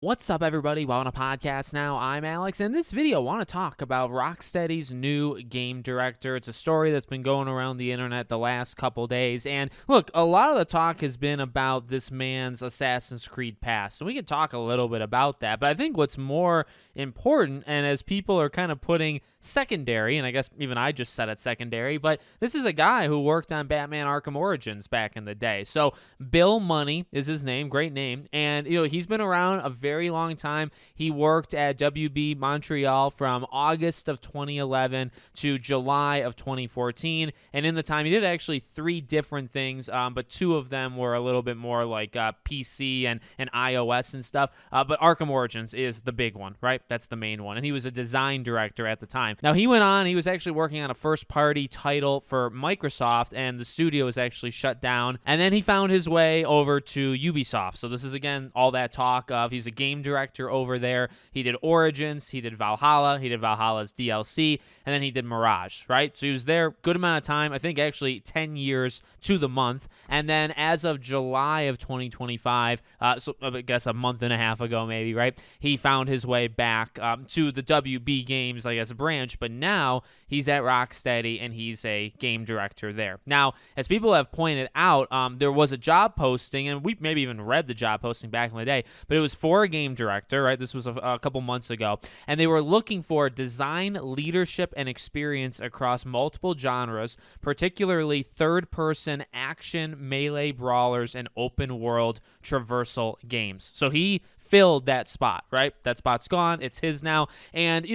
What's up, everybody? Welcome to podcast now. I'm Alex, and in this video, I want to talk about Rocksteady's new game director. It's a story that's been going around the internet the last couple days, and look, a lot of the talk has been about this man's Assassin's Creed past, so we can talk a little bit about that, but I think what's more important, and as people are kind of putting secondary, and I guess even I just said it secondary, but this is a guy who worked on Batman Arkham Origins back in the day. So Bill Money is his name, great name, and he's been around a very long time. He worked at WB Montreal from August of 2011 to July of 2014, and in the time he did actually three different things, but two of them were a little bit more like PC and iOS and stuff, but Arkham Origins is the big one, right? That's the main one, and he was a design director at the time. Now he went on, he was actually working on a first-party title for Microsoft, and the studio was actually shut down, and then he found his way over to Ubisoft. So this is, again, all that talk of he's a game director over there. He did Origins, he did Valhalla, he did Valhalla's DLC, and then he did Mirage, right? So he was there good amount of time, I think actually 10 years to the month, and then as of July of 2025, so I guess a month and a half ago maybe, right, he found his way back to the WB Games, I guess, branch, but now he's at Rocksteady and he's a game director there. Now, as people have pointed out, there was a job posting, and we maybe even read the job posting back in the day, but it was for a game director, right? This was a couple months ago, and they were looking for design, leadership, and experience across multiple genres, particularly third-person action, melee brawlers, and open-world traversal games. So he filled that spot, right? That spot's gone. It's his now. And,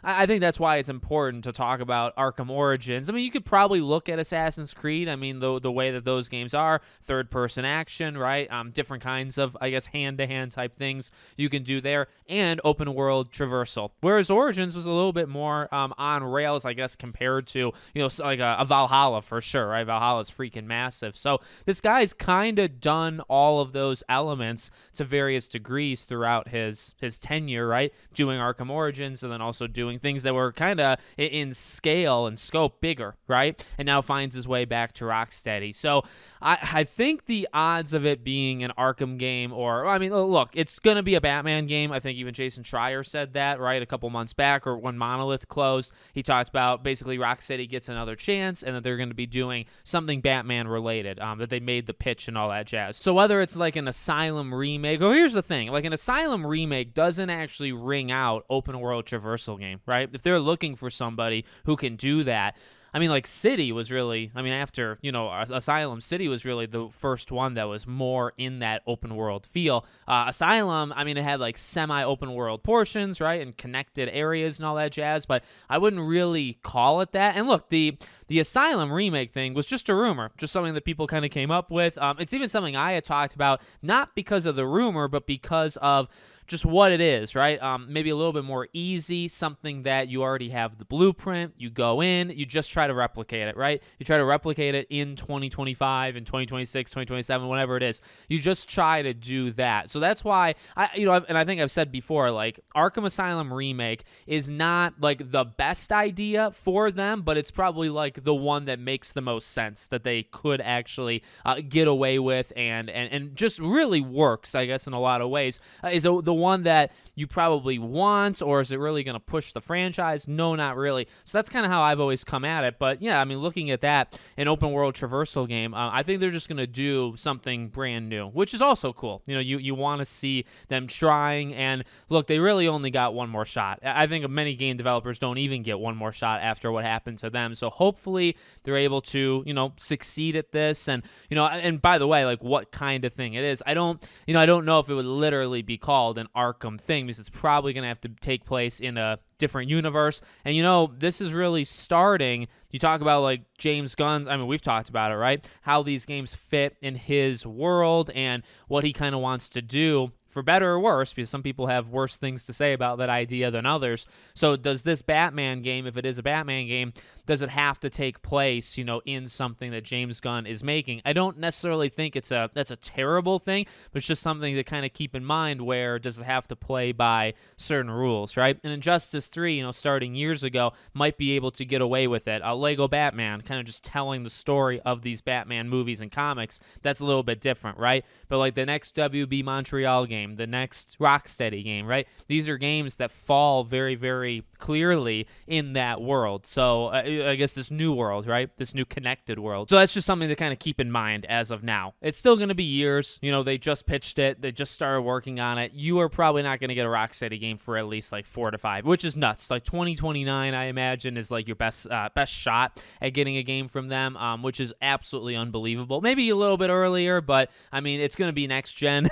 I think that's why it's important to talk about Arkham Origins. I mean, you could probably look at Assassin's Creed. I mean, the way that those games are, third-person action, right? Different kinds of, I guess, hand-to-hand type things you can do there, and open-world traversal. Whereas Origins was a little bit more on rails, I guess, compared to, like a Valhalla for sure, right? Valhalla's freaking massive. So this guy's kind of done all of those elements to various degrees throughout his tenure, right? Doing Arkham Origins and then also doing things that were kind of in scale and scope bigger, right? And now finds his way back to Rocksteady. So I think the odds of it being an Arkham game, or, I mean, look, it's going to be a Batman game. I think even Jason Schreier said that, right? A couple months back, or when Monolith closed, he talked about basically Rocksteady gets another chance and that they're going to be doing something Batman related, that they made the pitch and all that jazz. So whether it's like an Asylum remake, or here's the thing, like an Asylum remake doesn't actually ring out open world traversal game, right? If they're looking for somebody who can do that, I mean, like City was really, I mean, after, Asylum, City was really the first one that was more in that open world feel. Asylum, I mean, it had like semi-open world portions, right, and connected areas and all that jazz, but I wouldn't really call it that. And look, the Asylum remake thing was just a rumor, just something that people kind of came up with. It's even something I had talked about, not because of the rumor, but because of just what it is, right? Maybe a little bit more easy, something that you already have the blueprint, you go in, you just try to replicate it, right? You try to replicate it in 2025 and 2026, 2027, whatever it is. You just try to do that. So that's why, and I think I've said before, like, Arkham Asylum Remake is not, like, the best idea for them, but it's probably, like, the one that makes the most sense, that they could actually get away with and just really works, I guess, in a lot of ways, is the one that you probably want, or is it really going to push the franchise? No, not really. So that's kind of how I've always come at it. But yeah, I mean, looking at that, an open world traversal game, I think they're just going to do something brand new, which is also cool. You want to see them trying, and look, they really only got one more shot. I think many game developers don't even get one more shot after what happened to them. So hopefully they're able to, succeed at this. And, and by the way, like, what kind of thing it is, I don't know if it would literally be called an Arkham thing, because it's probably going to have to take place in a different universe. And this is really starting, you talk about like James Gunn's, I mean, we've talked about it, right? How these games fit in his world and what he kind of wants to do, for better or worse, because some people have worse things to say about that idea than others. So does this Batman game, if it is a Batman game, does it have to take place, in something that James Gunn is making? I don't necessarily think that's a terrible thing, but it's just something to kind of keep in mind. Where does it have to play by certain rules, right? And Injustice PS3, starting years ago, might be able to get away with it. Lego Batman, kind of just telling the story of these Batman movies and comics, that's a little bit different, right? But like the next WB Montreal game, the next Rocksteady game, right? These are games that fall very, very clearly in that world. So I guess this new world, right? This new connected world. So that's just something to kind of keep in mind as of now. It's still going to be years. They just pitched it. They just started working on it. You are probably not going to get a Rocksteady game for at least like 4 to 5, which is nuts. Like 2029, I imagine, is like your best shot at getting a game from them, which is absolutely unbelievable. Maybe a little bit earlier, but I mean, it's going to be next gen.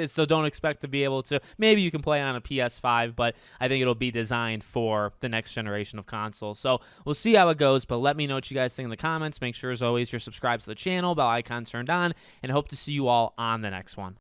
So don't expect to be able to. Maybe you can play it on a PS5, but I think it'll be designed for the next generation of consoles. So we'll see how it goes, but let me know what you guys think in the comments. Make sure, as always, you're subscribed to the channel, bell icon turned on, and I hope to see you all on the next one.